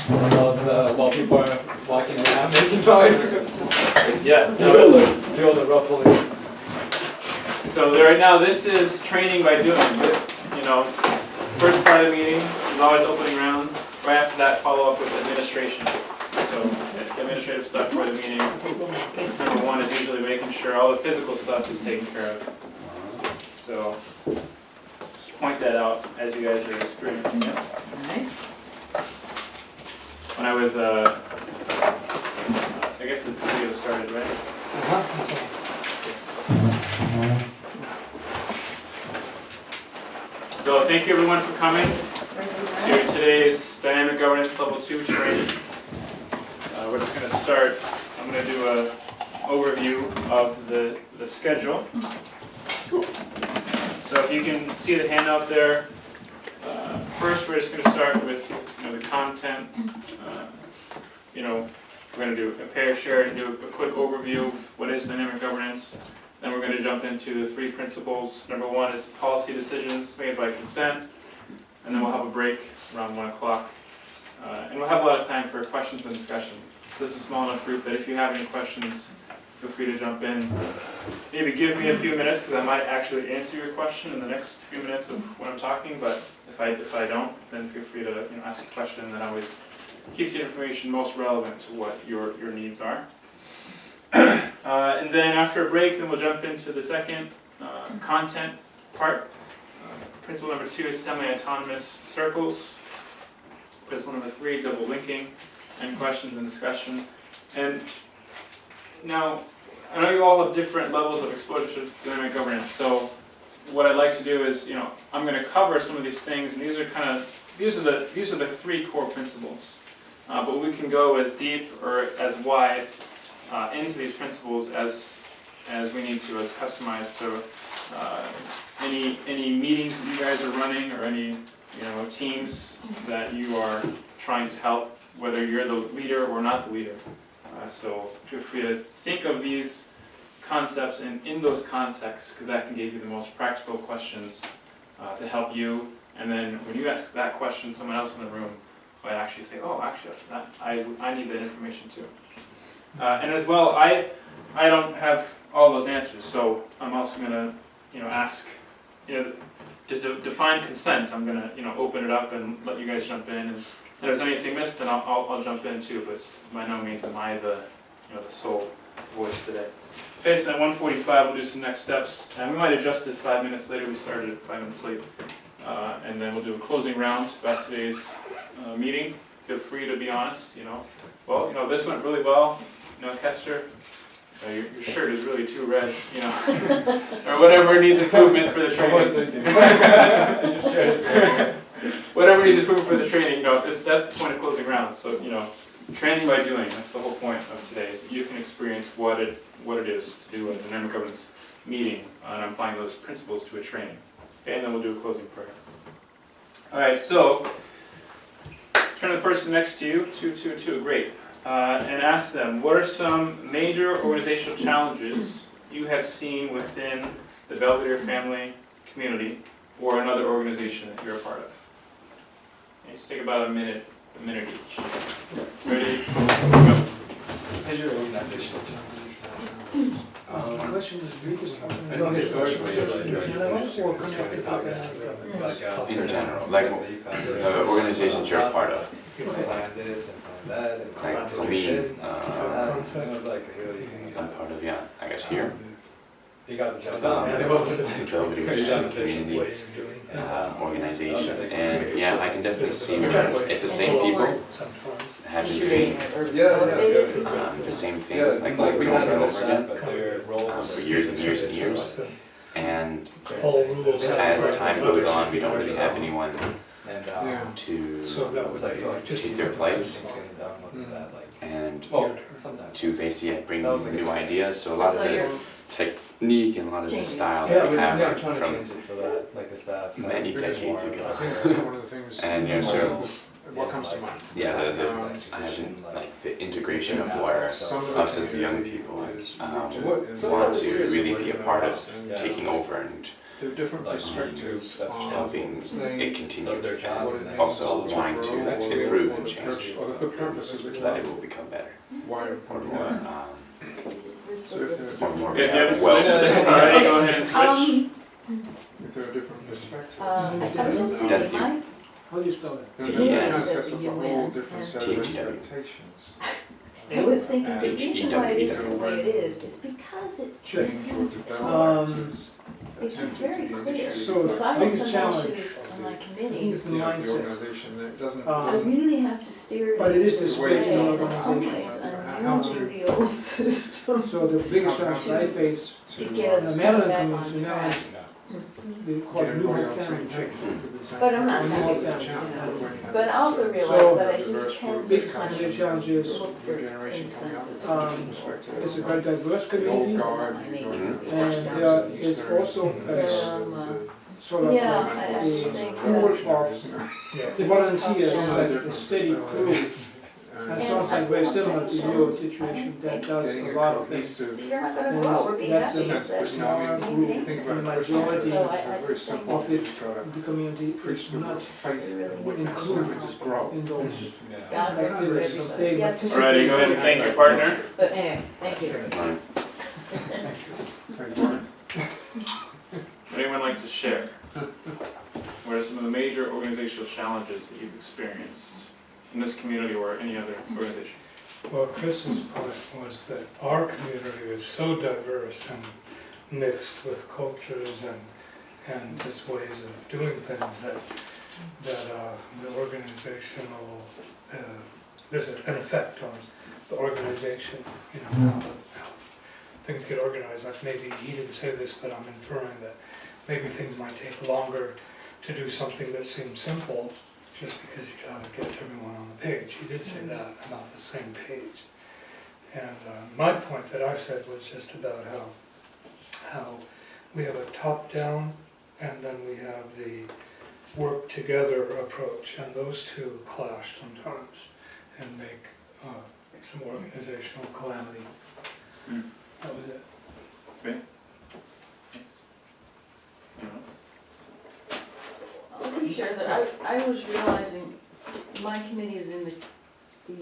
one of those while people are walking around making noise. Yeah. Do all the ruffling. So right now, this is training by doing. You know, first part of the meeting is always opening round. Right after that, follow up with administration. So administrative stuff for the meeting. Number one is usually making sure all the physical stuff is taken care of. So just point that out as you guys are experiencing it. When I was, I guess the video started, right? So thank you everyone for coming to today's Dynamic Governance Level 2 training. We're just going to start. I'm going to do an overview of the schedule. So if you can see the handout there, first we're just going to start with the content. We're going to do a pair share and do a quick overview of what is dynamic governance. Then we're going to jump into the 3 principles. Number 1 is policy decisions made by consent. And then we'll have a break around 1 o'clock. And we'll have a lot of time for questions and discussion. This is a small enough group that if you have any questions, feel free to jump in. Maybe give me a few minutes because I might actually answer your question in the next few minutes of when I'm talking. But if I don't, then feel free to ask a question, and that always keeps the information most relevant to what your needs are. And then after a break, then we'll jump into the second content part. Principle number 2 is semi-autonomous circles. Principle number 3, double linking, and questions and discussion. And now, I know you all have different levels of exposure to dynamic governance. So what I'd like to do is, I'm going to cover some of these things, and these are the 3 core principles. But we can go as deep or as wide into these principles as we need to, as customized to any meetings that you guys are running, or any teams that you are trying to help, whether you're the leader or not the leader. So feel free to think of these concepts in those contexts, because that can give you the most practical questions to help you. And then when you ask that question, someone else in the room might actually say, oh, actually, I need that information too. And as well, I don't have all those answers, so I'm also going to ask, just to define consent. I'm going to open it up and let you guys jump in, and if there's anything missed, then I'll jump in too. But by no means am I the sole voice today. Okay, so at 1:45 we'll do some next steps, and we might adjust this 5 minutes later. We started at 5 minutes late, and then we'll do a closing round about today's meeting. Feel free to be honest. Well, this went really well. Kester, your shirt is really too red, or whatever needs improvement for the training. Whatever needs improvement for the training, that's the point of closing round. So, training by doing, that's the whole point of today, is you can experience what it is to do a dynamic governance meeting, and applying those principles to a training. Okay, and then we'll do a closing prayer. All right, so turn to the person next to you, great. And ask them, what are some major organizational challenges you have seen within the Belvedere family community or another organization that you're a part of? Okay, just take about a minute each. Ready? Go. Major organizational challenges. The question is In general, like the organizations you're a part of. Plan this and plan that. Like for me, I'm part of, I guess here. You got the job done. Belvedere community organization, and I can definitely see where it's the same people having been the same thing, like over and over again, for years and years and years. And as time goes on, we don't really have anyone to take their place and to basically bring new ideas. So a lot of the technique and a lot of the style that we have are from many decades ago. And so what comes to mind? I haven't, the integration of where us as the young people want to really be a part of taking over and different perspectives helping it continue, and also wanting to improve and change. confidence that it will become better. Why? Or more, So if there's or more If you have a well. solution, alright, go ahead and switch. if there are different perspectives. I was just Definitely. thinking, How do you spell that? Then Yeah. it kind of sets up a You whole win. different set of THEW. expectations. I was thinking the H E reason W why it E is the W. way it is because it Change or tends to develop Um, is it's just attempted very to be clear. initiated So Because I by had biggest some challenge issues on my I think committee. it's the the mindset. organization that it doesn't. Um, I really have to steer it But it is in the such a spirit of way the that in some organization. ways How I'm to- using the old system So the biggest challenge I face, to get us the back Maryland on community now, track. we call Get it new everybody home on the same family. page. But I'm not New happy home with it, family. you know. When you have But I also so realize that I do diverse tend groups to Big kind family of challenge is, look for new generation coming up. consensus. Perspective. it's a very diverse The old community, guard, I you mean, go to the and Western, there the is Eastern, also the- sort of Yeah, like I a think, pool of volunteers, Yeah. like a steady crew. And sounds like very similar to your situation that does Getting a a lot of things. cohesive You're not gonna grow, we're being That's happy the if sense that, that's you know, I mean, group, you think about the it, majority So I very just think simple, of you it, just gotta the community preach is the not faith really and witness, included and just grow. in those. God Like, works with there's a everybody. big Yes, Alrighty, go ahead and thank your partner. but anyway, thank you. Fine. Thank you. Would anyone like to share? What are some of the major organizational challenges that you've experienced in this community or any other organization? Well, Chris's point was that our community is so diverse and mixed with cultures and just ways of doing things that the organizational, there's an effect on the organization, you know, how things get organized. Like maybe he didn't say this, but I'm inferring that maybe things might take longer to do something that seems simple, just because you gotta get everyone on the page. He did say that, about the same page. And my point that I said was just about how we have a top-down and then we have the work-together approach, and those two clash sometimes and make some organizational calamity. Hmm. That was it. Yes. You know? I'll just share that I was realizing my committee is in the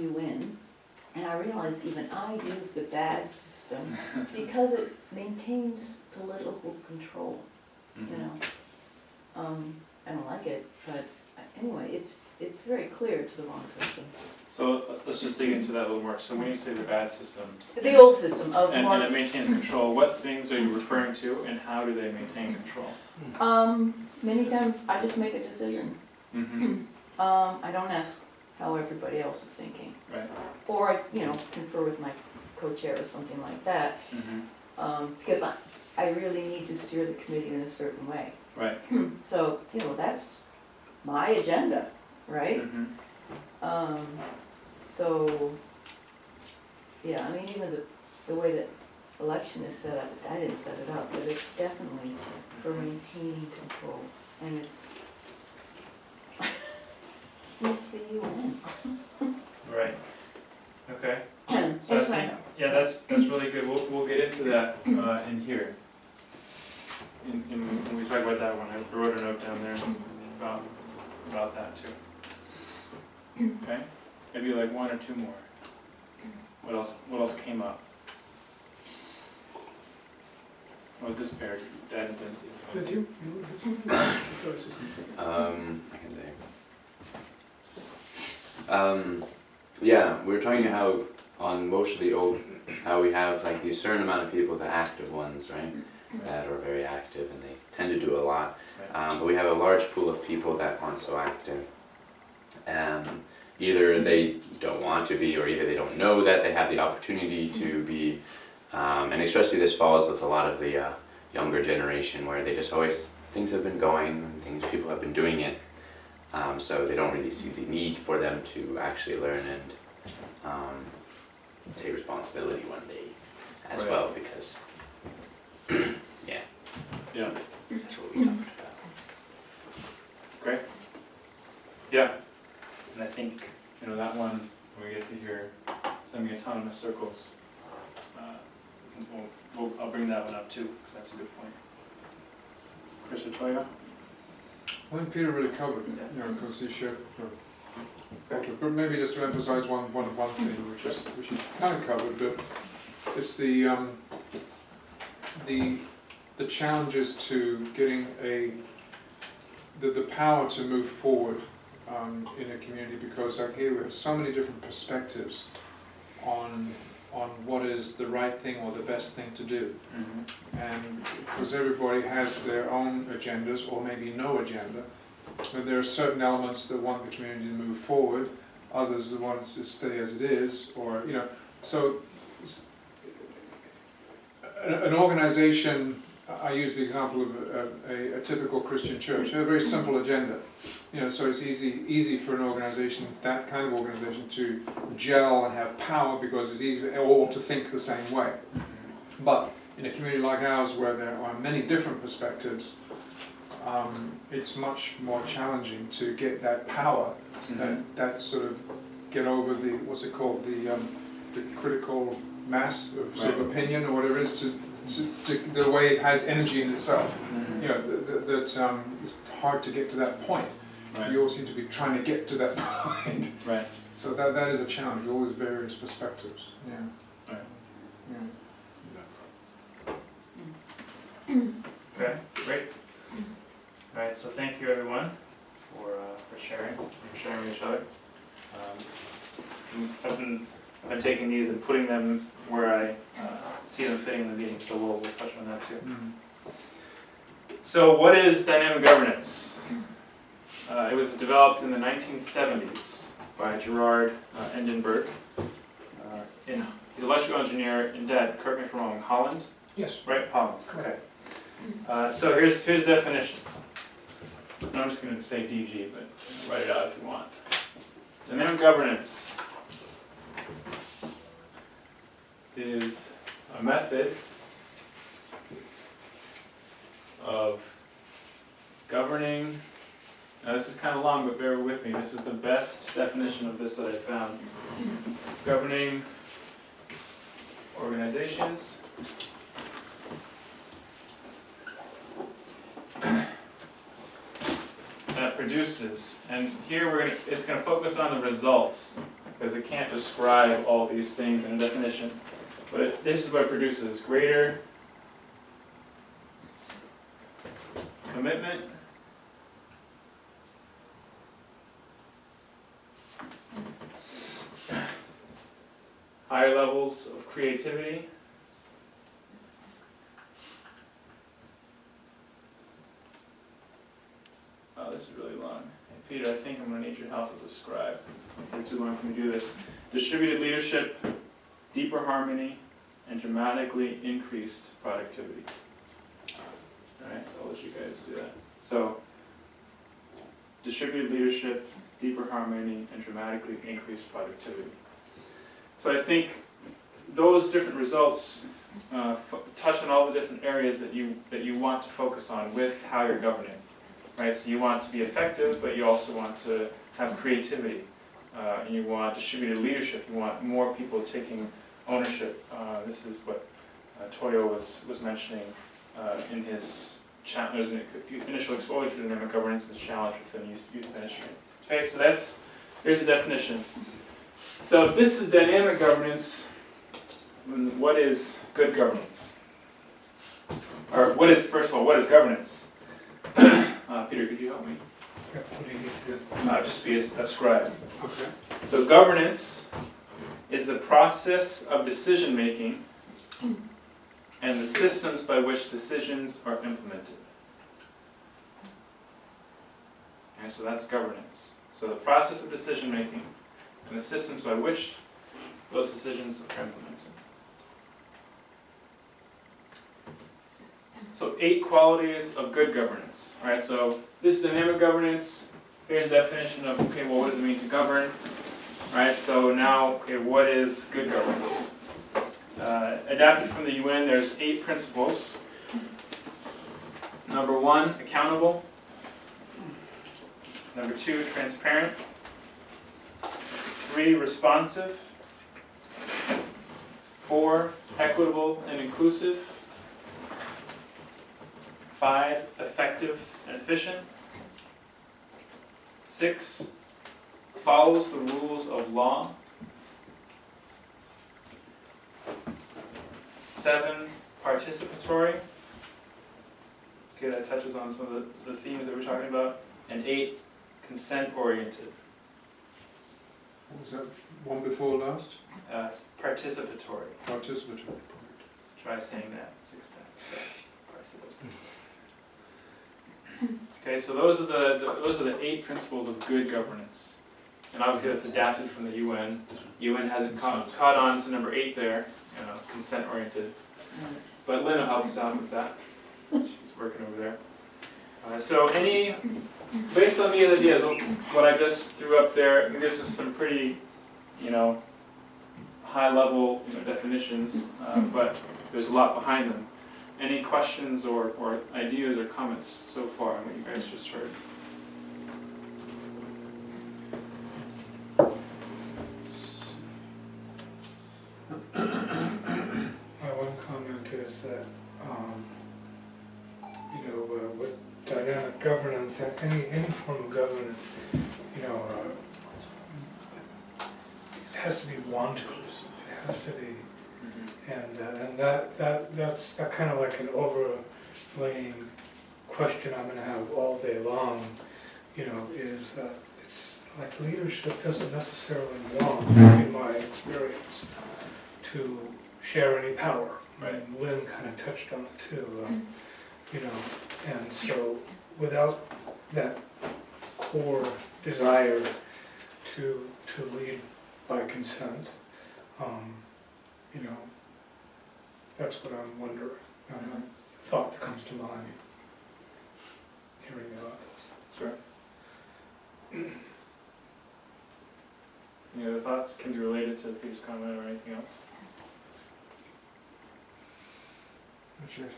UN, and I realized even I use the bad system because it maintains political control, you know. I don't like it, but anyway, it's very clear it's the wrong system. So let's just dig into that a little more. So when you say the bad system, The old system of and more, it maintains control, what things are you referring to and how do they maintain control? many times I just make a decision. Mm-hmm. I don't ask how everybody else is thinking. Right. Or I, confer with my co-chair or something like that, Mm-hmm. because I really need to steer the committee in a certain way. Right. So, that's my agenda, right? Mm-hmm. So, yeah, I mean, even the way that election is set up, I didn't set it up, but it's definitely for maintaining control, and it's the UN. Right. Okay. So I It's think, not- yeah, that's really good. We'll get into that in here. When we talk about that one, I wrote a note down there about that too. Okay. Maybe like one or two more. What else came up? Oh, this pair, Dad and Cynthia. Did you? I can say. Yeah, we were talking how on most of the old, how we have like these certain amount of people, the active ones, right? That are very active and they tend to do a lot. But we have a large pool of people that aren't so active. Either they don't want to be, or either they don't know that they have the opportunity to be. And especially this falls with a lot of the younger generation, where they just always, things have been going, and people have been doing it. So they don't really see the need for them to actually learn and take responsibility one day as Right. well, because Yeah. that's what we talked about. Great. Yeah. And I think, that one, when we get to hear semi-autonomous circles, I'll bring that one up too, 'cause that's a good point. Chris or Toya? I think Peter really covered it, because he shared the Okay, but maybe just to emphasise one thing, which you kind of covered, but it's the challenges to getting the power to move forward in a community, because like here we have so many different perspectives on what is the right thing or the best thing to do. And because everybody has their own agendas, or maybe no agenda, but there are certain elements that want the community to move forward, others that want it to stay as it is, or, you know, so an organization, I use the example of a typical Christian church, they have a very simple agenda. You know, so it's easy for an organization, that kind of organization, to gel and have power because it's easy for all to think the same way. But in a community like ours, where there are many different perspectives, it's much more challenging to get that power, that sort of get over the, what's it called, the critical mass of sort of opinion or whatever it is, to the way it has energy in itself. You know, that it's hard to get to that point. Right. You all seem to be trying to get to that point. Right. So that is a challenge with all these various perspectives. Yeah. Right. Yeah. Okay, great. All right, so thank you everyone for sharing with each other. I've been taking these and putting them where I see them fitting in the meeting, so we'll touch on that too. So what is dynamic governance? It was developed in the 1970s by Gerard Endenberg. He's an electrical engineer in correct me if I'm wrong, Holland? Yes. Right, Holland, okay. So here's the definition. And I'm just going to say DG, but write it out if you want. Dynamic governance is a method of governing. Now this is kind of long, but bear with me. This is the best definition of this that I found. Governing organizations that produces, and here it's going to focus on the results, because it can't describe all these things in a definition, but this is what it produces: greater commitment, higher levels of creativity, oh, this is really long. Hey, Peter, I think I'm going to need your help as a scribe. It's take too long for me to do this. Distributed leadership, deeper harmony, and dramatically increased productivity. Alright, so I'll let you guys do that. So, distributed leadership, deeper harmony, and dramatically increased productivity. So I think those different results touch on all the different areas that you want to focus on with how you're governing. Right, so you want to be effective, but you also want to have creativity. And you want distributed leadership. You want more people taking ownership. This is what Toyo was mentioning in his challenge, initial exposure to dynamic governance and challenge within youth ministry. Okay, so here's the definition. So if this is dynamic governance, then what is good governance? Or first of all, what is governance? Peter, could you help me? Yeah, what do you need to do? Just be a scribe. Okay. So governance is the process of decision making and the systems by which decisions are implemented. Okay, so that's governance. So the process of decision making and the systems by which those decisions are implemented. So 8 qualities of good governance. All right, so this is dynamic governance. Here's the definition of, okay, well, what does it mean to govern? All right, so now, okay, what is good governance? Adapted from the UN, there's 8 principles. Number 1, accountable. Number 2, transparent. 3, responsive. 4, equitable and inclusive. 5, effective and efficient. 6, follows the rules of law. 7, participatory. Okay, that touches on some of the themes that we're talking about. And 8, consent-oriented. What was that one before last? Participatory. Participatory. Try saying that 6 times. Participatory. Okay, so those are the 8 principles of good governance. And obviously that's adapted from the UN. UN hasn't caught on to number 8 there, consent-oriented. But Lynn will help us out with that. She's working over there. So based on these ideas, what I just threw up there, I mean, this is some pretty, high-level definitions, but there's a lot behind them. Any questions or ideas or comments so far on what you guys just heard? My one comment is that, with dynamic governance, any form of governance, it has to be wanted. It has to be, and that's kind of like an overlaying question I'm going to have all day long. Is it's like leadership doesn't necessarily want, in my experience, to share any power. Right. And Lynn kind of touched on it too. And so without that core desire to lead by consent, that's what I'm wondering. Thought that comes to mind hearing about this. Sure. Any other thoughts? Can be related to the previous comment or anything else? That's it.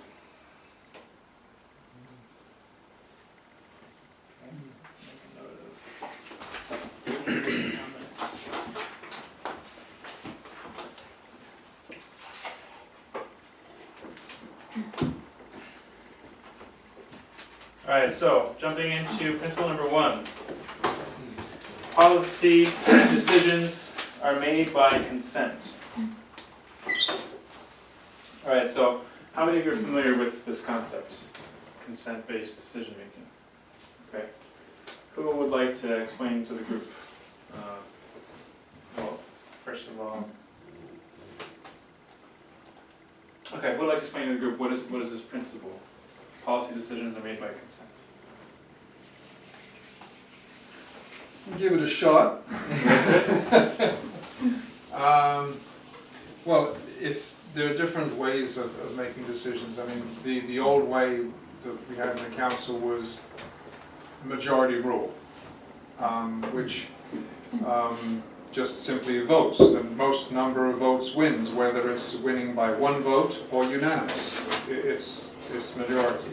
Alright, so jumping into principle number 1. Policy decisions are made by consent. Alright, so how many of you are familiar with this concept? Consent-based decision making. Okay. Who would like to explain to the group? Well, first of all. Okay, who would like to explain to the group what is this principle? Policy decisions are made by consent. Give it a shot. Well, if there are different ways of making decisions. I mean, the old way that we had in the council was majority rule, which just simply votes. The most number of votes wins, whether it's winning by 1 vote or unanimous. It's majority.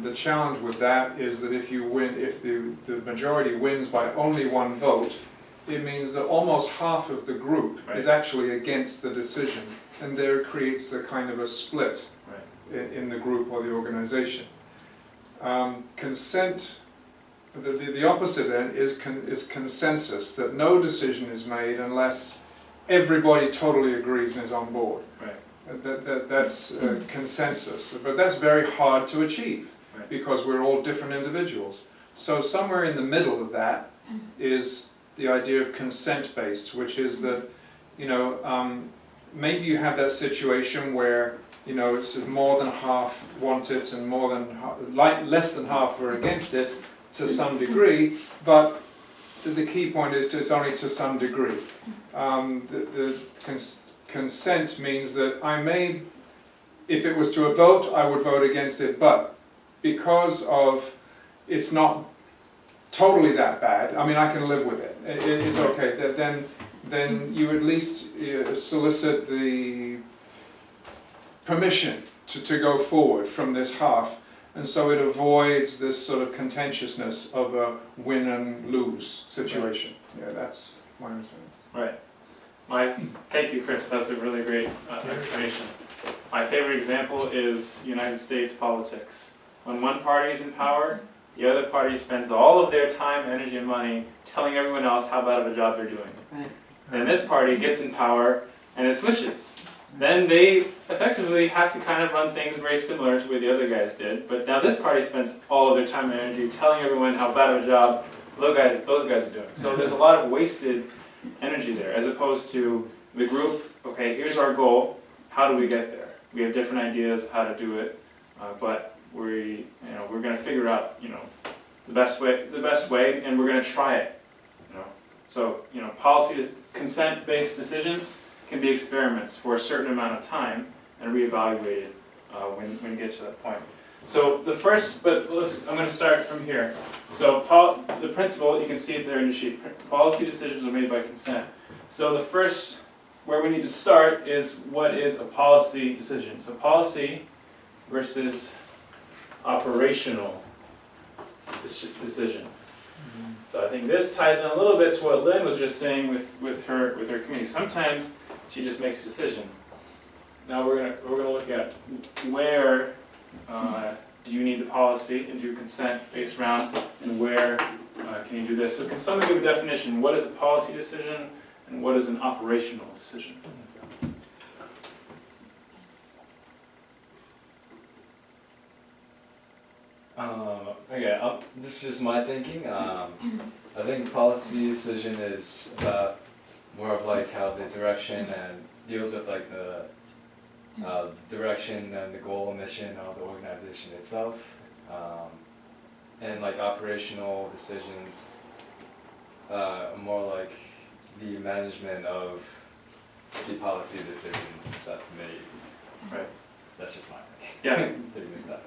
The challenge with that is that if the majority wins by only 1 vote, it means that almost half of the group is actually against the decision, and there creates a kind of a split in the group or the organization. Consent, the opposite then is consensus, that no decision is made unless everybody totally agrees and is on board. That's consensus, but that's very hard to achieve because we're all different individuals. So somewhere in the middle of that is the idea of consent-based, which is that, maybe you have that situation where, it's more than half want it and less than half are against it to some degree, but the key point is it's only to some degree. Consent means that if it was to a vote, I would vote against it, but because of it's not totally that bad, I can live with it. It's okay. Then you at least solicit the permission to go forward from this half, and so it avoids this sort of contentiousness of a win and lose situation. Yeah, that's my understanding. Right. Thank you, Chris. That's a really great explanation. My favorite example is United States politics. When one party is in power, the other party spends all of their time, energy, and money telling everyone else how bad of a job they're doing. Right. Then this party gets in power and it switches. Then they effectively have to kind of run things very similar to the way the other guys did, but now this party spends all of their time and energy telling everyone how bad of a job those guys are doing. So there's a lot of wasted energy there, as opposed to the group, okay, here's our goal, how do we get there? We have different ideas of how to do it, but we're going to figure out, the best way, and we're going to try it. So, policy consent-based decisions can be experiments for a certain amount of time and reevaluated when you get to that point. So the first, but listen, I'm going to start from here. So the principle, you can see it there in your sheet. Policy decisions are made by consent. So the first, where we need to start is, what is a policy decision? So policy versus operational decision. So I think this ties in a little bit to what Lynn was just saying with her community. Sometimes she just makes a decision. Now we're gonna look at where do you need the policy and do consent based around, and where can you do this. So can someone give a definition? What is a policy decision and what is an operational decision? Okay, this is just my thinking. I think policy decision is about more of like how the direction and deals with like the direction and the goal and mission of the organization itself, and like operational decisions, more like the management of the policy decisions that's made. Right. That's just my thinking. Yeah. They missed that.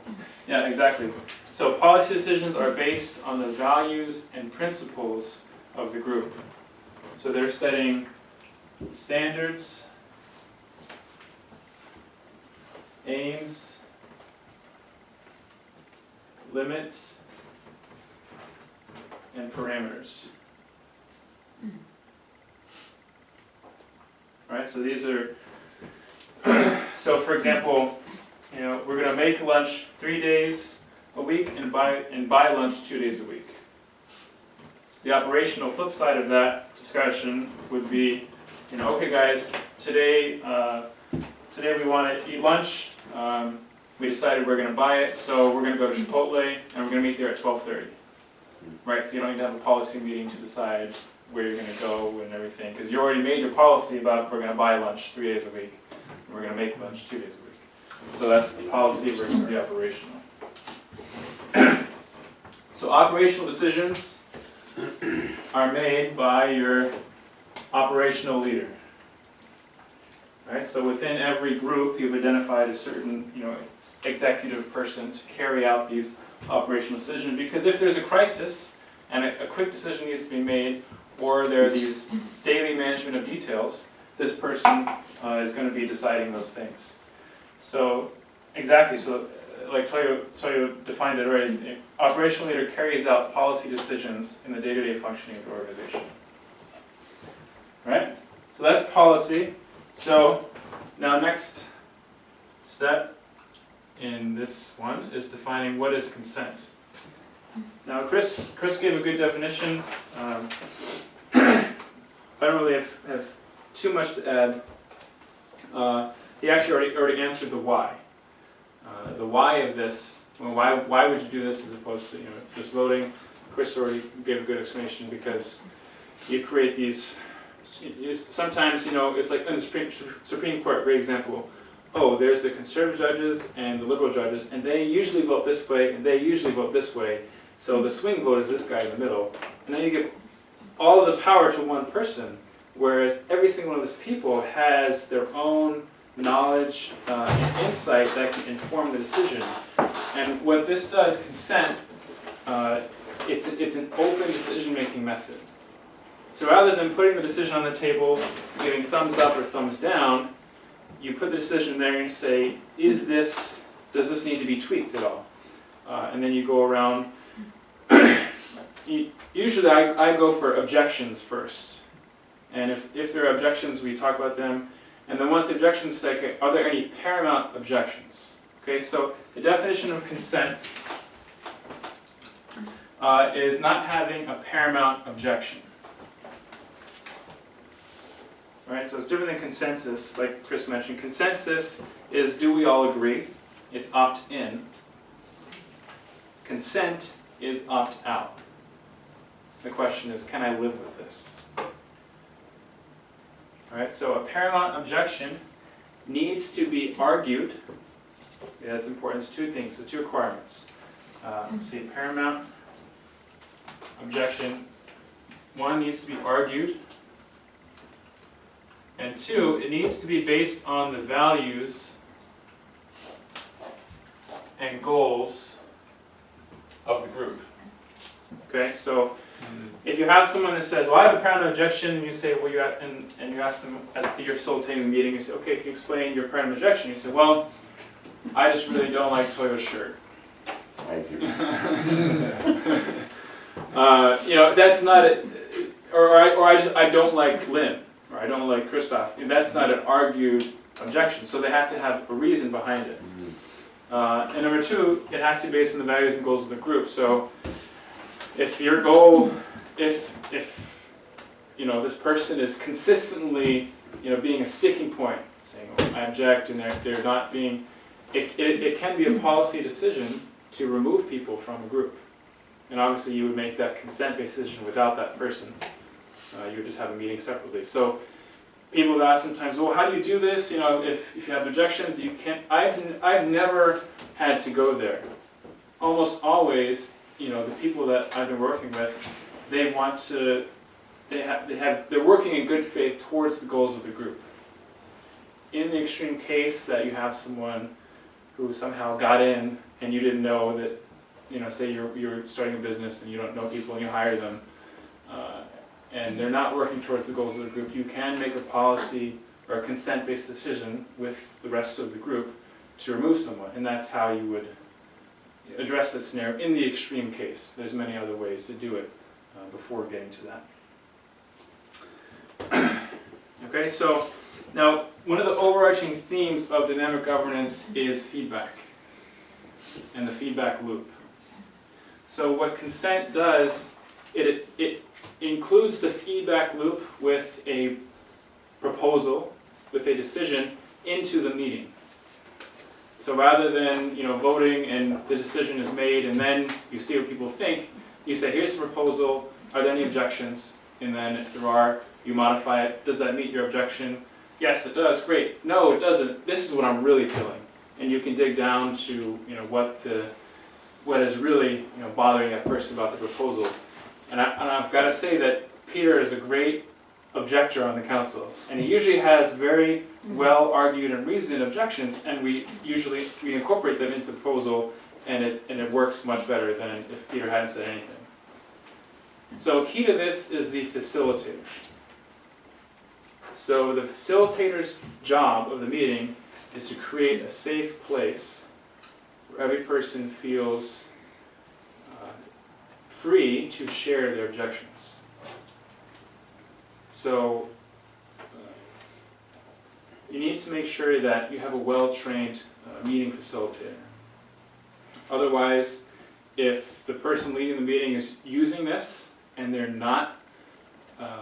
Yeah, exactly. So policy decisions are based on the values and principles of the group. So they're setting standards, aims, limits, and parameters. Right, so these are, so for example, we're going to make lunch 3 days a week and buy lunch 2 days a week. The operational flip side of that discussion would be, okay guys, today we want to eat lunch. We decided we're going to buy it, so we're going to go to Chipotle and we're going to meet there at 12:30. Right, so you don't need to have a policy meeting to decide where you're going to go and everything, because you already made your policy about we're going to buy lunch 3 days a week and we're going to make lunch 2 days a week. So that's the policy versus the operational. So operational decisions are made by your operational leader. Right? So within every group, you've identified a certain, executive person to carry out these operational decisions. Because if there's a crisis and a quick decision needs to be made, or there are these daily management of details, this person is going to be deciding those things. So exactly. So like Toyo defined it already. An operational leader carries out policy decisions in the day-to-day functioning of the organization. Right? So that's policy. So now next step in this one is defining what is consent. Now Chris gave a good definition. I don't really have too much to add. He actually already answered the why. The why of this, well, why would you do this as opposed to just voting? Chris already gave a good explanation, because you create these. Sometimes it's like in the Supreme Court, great example. Oh, there's the conservative judges and the liberal judges, and they usually vote this way, and they usually vote this way. So the swing vote is this guy in the middle, and then you give all of the power to one person, whereas every single one of those people has their own knowledge and insight that can inform the decision. And what this does, consent, it's an open decision-making method. So rather than putting the decision on the table, giving thumbs up or thumbs down, you put the decision there and say, does this need to be tweaked at all? And then you go around. Usually I go for objections first. And if there are objections, we talk about them. And then once the objections say, okay, are there any paramount objections? Okay, so the definition of consent is not having a paramount objection. Right, so it's different than consensus, like Chris mentioned. Consensus is, do we all agree? It's opt-in. Consent is opt-out. The question is, can I live with this? All right, so a paramount objection needs to be argued. Yeah, that's important. It's two things, the two requirements. Let's see, paramount objection, one, needs to be argued, and two, it needs to be based on the values and goals of the group. Okay, so if you have someone that says, well, I have a paramount objection, and you say, well, you ask them as you're facilitating the meeting, you say, okay, can you explain your paramount objection? You say, well, I just really don't like Toyo's shirt. That's not it. I don't like Lynn, or I don't like Christoph. And that's not an argued objection. So they have to have a reason behind it. And number two, it has to be based on the values and goals of the group. So if your goal, if this person is consistently being a sticking point, saying, oh, I object, and they're not being, it can be a policy decision to remove people from a group. And obviously you would make that consent-based decision without that person. You would just have a meeting separately. So people would ask sometimes, well, how do you do this? If you have objections, you can't. I've never had to go there. Almost always, the people that I've been working with, they're working in good faith towards the goals of the group. In the extreme case that you have someone who somehow got in and you didn't know that, say you're starting a business and you don't know people and you hire them, and they're not working towards the goals of the group, you can make a policy or a consent-based decision with the rest of the group to remove someone, and that's how you would address this scenario in the extreme case. There's many other ways to do it before getting to that. Okay, so now one of the overarching themes of dynamic governance is feedback and the feedback loop. So what consent does, it includes the feedback loop with a proposal, with a decision into the meeting. So rather than voting and the decision is made and then you see what people think, you say, here's the proposal, are there any objections? And then if there are, you modify it. Does that meet your objection? Yes, it does. Great. No, it doesn't. This is what I'm really feeling. And you can dig down to what is really bothering that person about the proposal. And I've got to say that Peter is a great objector on the council, and he usually has very well argued and reasoned objections, and we incorporate them into the proposal, and it works much better than if Peter hadn't said anything. So key to this is the facilitator. So the facilitator's job of the meeting is to create a safe place where every person feels free to share their objections. So you need to make sure that you have a well-trained meeting facilitator. Otherwise, if the person leading the meeting is using this and they're not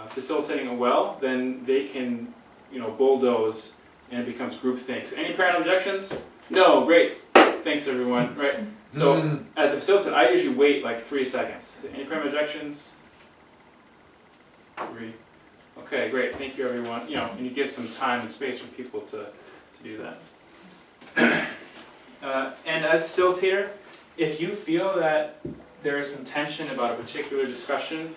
facilitating it well, then they can bulldoze and it becomes groupthink. Any parent objections? No, great. Thanks everyone, right? So as a facilitator, I usually wait like 3 seconds. Any parent objections? 3. Okay, great. Thank you everyone. And you give some time and space for people to do that. And as a facilitator, if you feel that there is some tension about a particular discussion,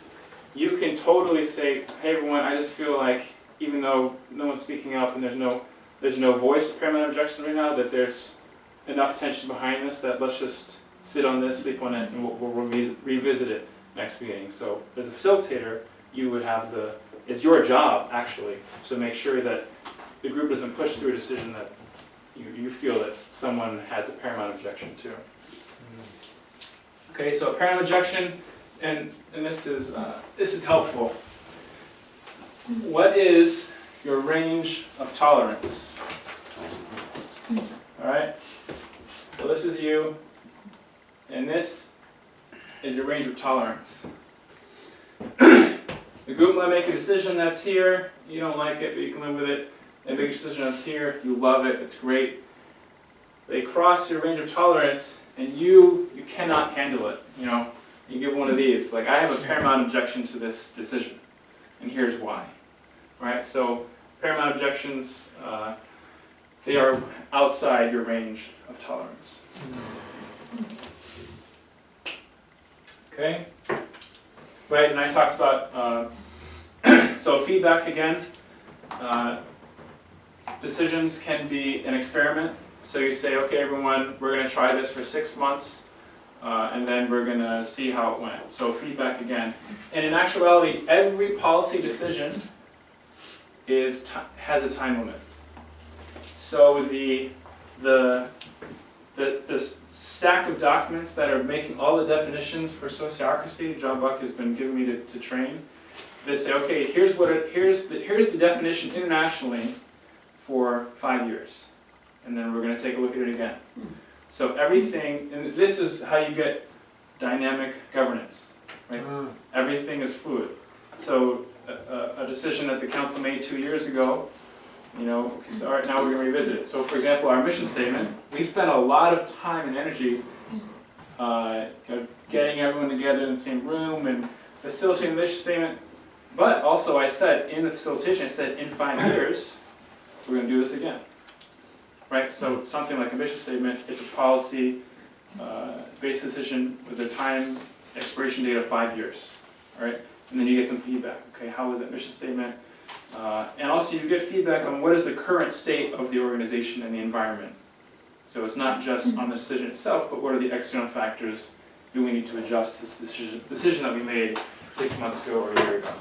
you can totally say, hey everyone, I just feel like even though no one's speaking up and there's no voice paramount objection right now, that there's enough tension behind this that let's just sit on this, sleep on it, and we'll revisit it next meeting. So as a facilitator, you would have it's your job actually to make sure that the group doesn't push through a decision that you feel that someone has a paramount objection to. Okay, so a paramount objection, and this is helpful. What is your range of tolerance? All right. So this is you, and this is your range of tolerance. The group might make a decision that's here, you don't like it, but you can live with it. They make a decision that's here, you love it, it's great. They cross your range of tolerance, and you cannot handle it. You know, you give one of these, like, I have a paramount objection to this decision, and here's why. Right? So paramount objections, they are outside your range of tolerance. Okay? Right, and I talked about, so feedback again. Decisions can be an experiment. So you say, okay, everyone, we're going to try this for 6 months, and then we're going to see how it went. So feedback again. And in actuality, every policy decision has a time limit. So the stack of documents that are making all the definitions for sociocracy, John Buck has been giving me to train. They say, okay, here's the definition internationally for 5 years. And then we're going to take a look at it again. So everything, and this is how you get dynamic governance, right? Everything is fluid. So a decision that the council made 2 years ago, you know, so, all right, now we're going to revisit it. So for example, our mission statement, we spent a lot of time and energy getting everyone together in the same room and facilitating the mission statement. But also I said, in the facilitation, I said, in 5 years, we're going to do this again. Right, so something like a mission statement is a policy-based decision with a time expiration date of 5 years. All right, and then you get some feedback. Okay, how was that mission statement? And also you get feedback on what is the current state of the organization and the environment. So it's not just on the decision itself, but what are the external factors? Do we need to adjust this decision that we made 6 months ago or a year ago?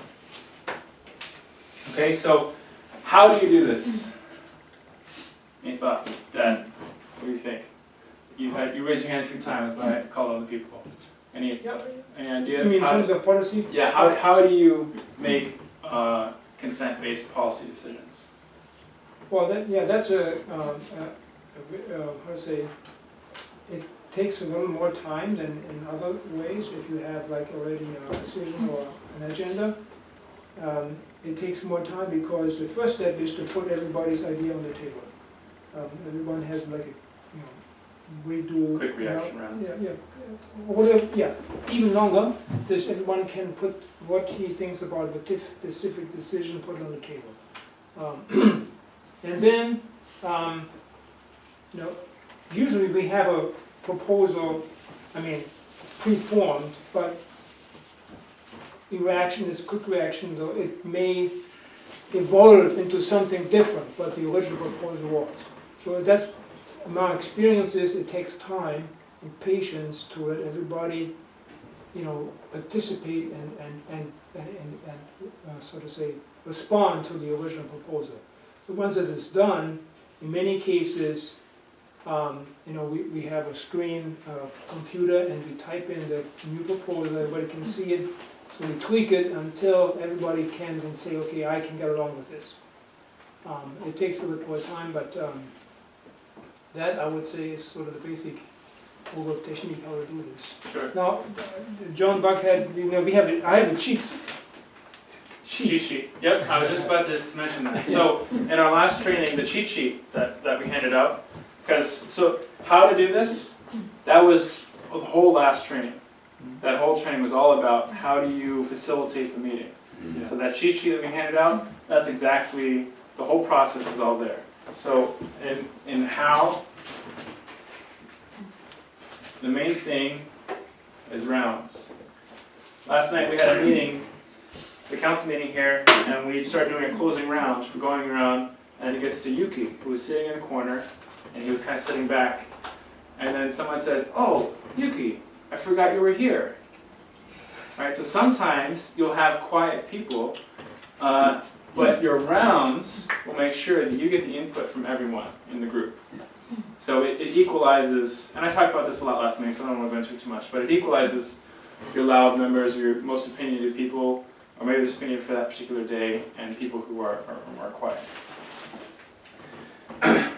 Okay, so how do you do this? Any thoughts, Dad? What do you think? You raised your hand a few times, but I called other people. Any ideas? You mean in terms of policy? Yeah. How do you make consent-based policy decisions? Well, that's how to say, it takes a little more time than in other ways. If you have like already a decision or an agenda, it takes more time because the first step is to put everybody's idea on the table. Everyone has like a, we do Quick reaction round. Even longer. This everyone can put what he thinks about the specific decision put on the table, and then usually we have a proposal. I mean, pre-formed, but the reaction is quick reaction. Though it may evolve into something different, what the original proposal was. So that's my experience is it takes time and patience to let everybody, participate and so to say respond to the original proposal. So once this is done, in many cases, we have a screen, computer, and we type in the new proposal. Everybody can see it. So we tweak it until everybody can then say, okay, I can get along with this. It takes a little bit more time, but that I would say is sort of the basic overall technique how to do this. Sure. Now, John Buck had, I have a cheat sheet. Yep, I was just about to mention that. So in our last training, the cheat sheet that we handed out, so how to do this, that was the whole last training. That whole training was all about how do you facilitate the meeting. So that cheat sheet that we handed out, that's exactly, the whole process is all there. So in how, the main thing is rounds. Last night we had a meeting, the council meeting here, and we started doing a closing round. We're going around, and it gets to Yuki, who was sitting in a corner, and he was kind of sitting back. And then someone said, "Oh, Yuki, I forgot you were here." Right, so sometimes you'll have quiet people, but your rounds will make sure that you get the input from everyone in the group. So it equalizes, and I talked about this a lot last meeting, so I don't want to go into it too much, but it equalizes your loud members, your most opinionated people, or maybe the opinion for that particular day, and people who are quiet.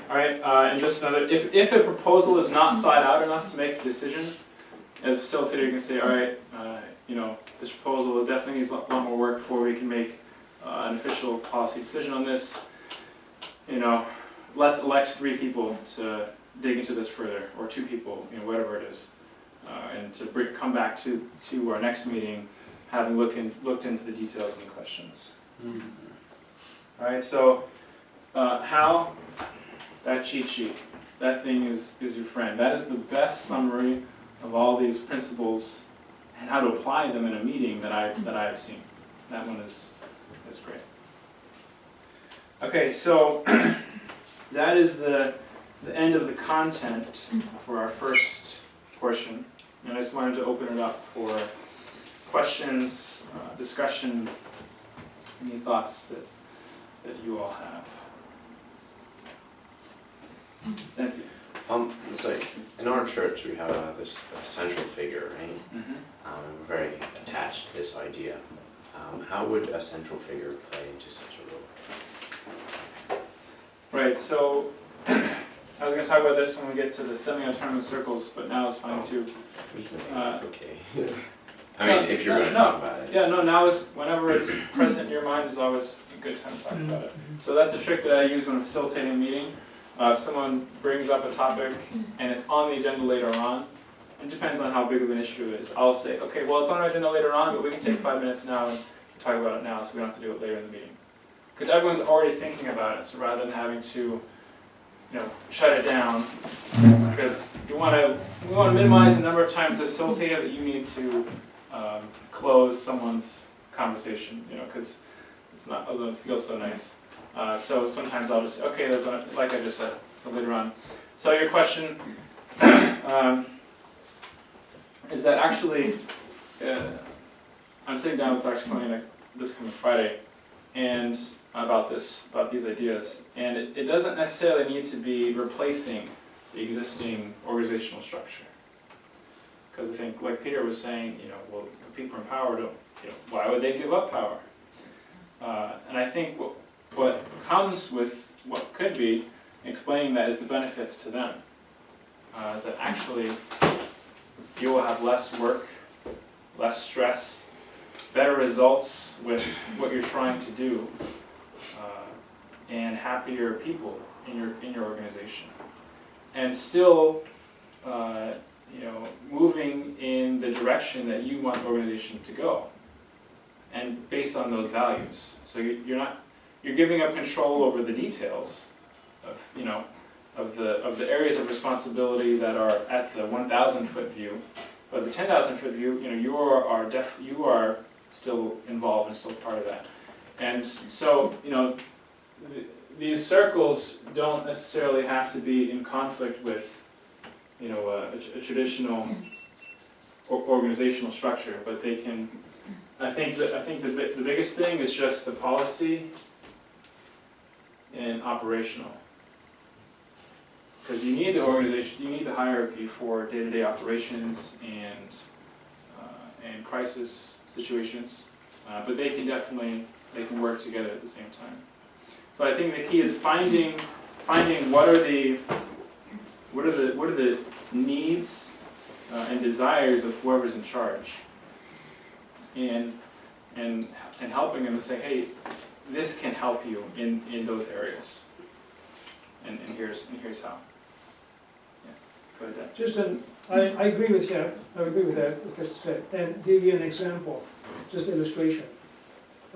All right, and just another, if a proposal is not thought out enough to make a decision, as a facilitator, you can say, all right, you know, this proposal definitely needs a lot more work before we can make an official policy decision on this. You know, let's elect 3 people to dig into this further, or 2 people, you know, whatever it is, and to come back to our next meeting, having looked into the details and the questions. All right, so how, that cheat sheet, that thing is your friend. That is the best summary of all these principles and how to apply them in a meeting that I have seen. That one is great. Okay, so that is the end of the content for our first portion, and I just wanted to open it up for questions, discussion, any thoughts that you all have. Thank you. So in our church we have this central figure, right? Mm-hmm. We're very attached to this idea. How would a central figure play into such a role? Right, so I was going to talk about this when we get to the semi-autonomous circles, but now it's fine too. We can think that's okay. I mean, if you're going to no, talk about it. Yeah, no, now is, whenever it's present in your mind is always a good time to talk about it. So that's a trick that I use when I'm facilitating a meeting. If someone brings up a topic and it's on the agenda later on, it depends on how big of an issue it is. I'll say, okay, well, it's on our agenda later on, but we can take 5 minutes now and talk about it now, so we don't have to do it later in the meeting. Because everyone's already thinking about it, so rather than having to, you know, shut it down, because we want to minimize the number of times as facilitator that you need to close someone's conversation, you know, because it doesn't feel so nice. So sometimes I'll just say, okay, that's like I just said, so later on. So your question is that actually, I'm sitting down with Dr. Koenig this coming Friday, and about these ideas, and it doesn't necessarily need to be replacing the existing organizational structure. Because I think, like Peter was saying, you know, well, the people in power don't, you know, why would they give up power? And I think what comes with what could be explaining that is the benefits to them. Is that actually you will have less work, less stress, better results with what you're trying to do, and happier people in your organization, and still, you know, moving in the direction that you want the organization to go, and based on those values. So you're giving up control over the details of, you know, of the areas of responsibility that are at the 1,000-foot view, but the 10,000-foot view, you know, you are still involved and still part of that. And so, you know, these circles don't necessarily have to be in conflict with, you know, a traditional organizational structure, but they can. I think the biggest thing is just the policy and operational, because you need the organization, you need the hierarchy for day-to-day operations and crisis situations, but they can work together at the same time. So I think the key is finding what are the needs and desires of whoever's in charge, and helping them to say, hey, this can help you in those areas, and here's how. Yeah, go ahead, Dan. I agree with you. I agree with that, what Kester said, and give you an example, just illustration.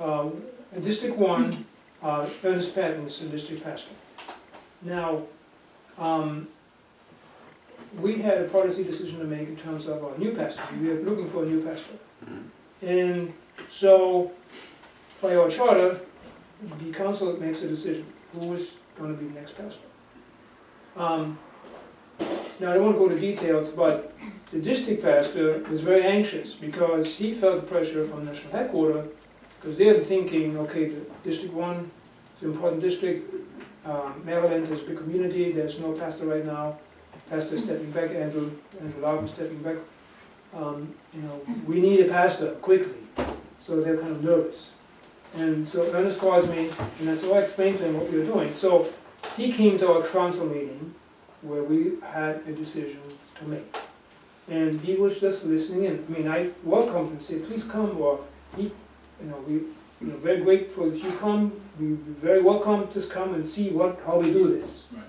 In District 1, Ernest Patton is the district pastor. Now, we had a policy decision to make in terms of our new pastor. We are looking for a new pastor. And so, by our charter, the council makes a decision who is going to be the next pastor. Now, I don't want to go into details, but the district pastor was very anxious because he felt the pressure from national headquarters, because they're thinking, okay, the District 1 is an important district, Maryland is a big community, there's no pastor right now, pastor stepping back, Andrew Larkin stepping back. You know, we need a pastor quickly, so they're kind of nervous. And so Ernest calls me, and I said, well, I explained to him what we were doing. So he came to our council meeting where we had a decision to make. And he was just listening in. I mean, I welcomed him, said, please come, or we very grateful if you come, we're very welcome, just come and see how we do this. Right.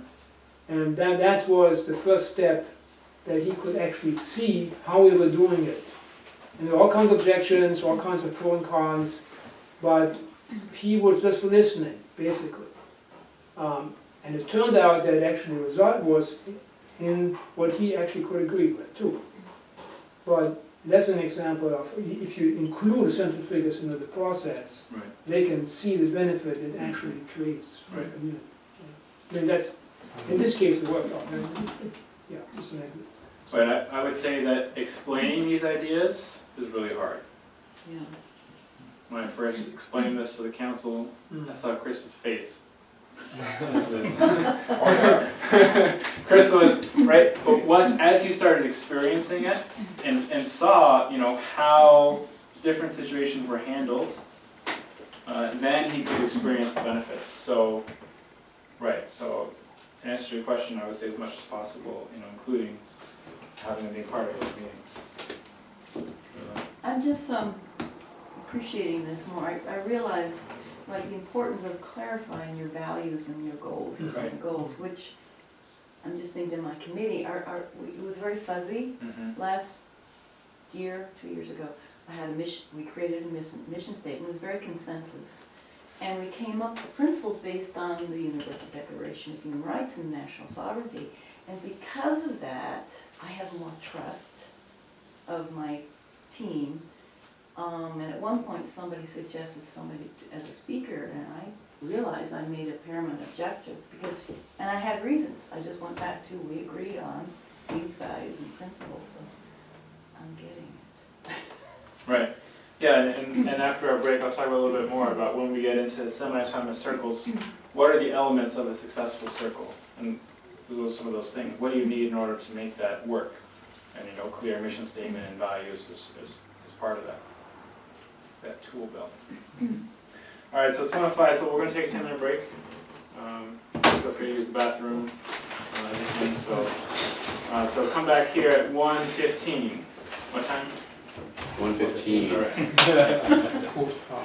And that was the first step, that he could actually see how we were doing it. And there were all kinds of objections, all kinds of pros and cons, but he was just listening, basically. And it turned out that actually the result was in what he actually could agree with too. But that's an example of, if you include the central figures into the process, Right. they can see the benefit it actually creates for the community. I mean, that's, in this case, it worked out. Yeah, just an example. But I would say that explaining these ideas is really hard. Yeah. When I first explained this to the council, I saw Chris's face. Chris was, right, but once, as he started experiencing it and saw, how different situations were handled, then he could experience the benefits. So, right, so to answer your question, I would say as much as possible, including having them be part of those meetings. I'm just appreciating this more. I realize like the importance of clarifying your values and your goals, Right. which I'm just thinking my committee, it was very fuzzy. Mm-hmm. Last year, 2 years ago, I had a mission, we created a mission statement. It was very consensus. And we came up with principles based on the Universal Declaration of Human Rights and national sovereignty. And because of that, I have more trust of my team. And at one point, somebody suggested somebody as a speaker, and I realized I made a paramount objective because, and I had reasons. I just went back to, we agree on these values and principles, so I'm getting it. Right. Yeah, and after our break, I'll talk a little bit more about when we get into semi-autonomous circles, what are the elements of a successful circle? And some of those things. What do you need in order to make that work? And clear mission statement and values is part of that tool belt. All right, so it's 1:05, so we're going to take a 10-minute break. Feel free to use the bathroom. So come back here at 1:15. What time? 1:15. All right. Quarter past.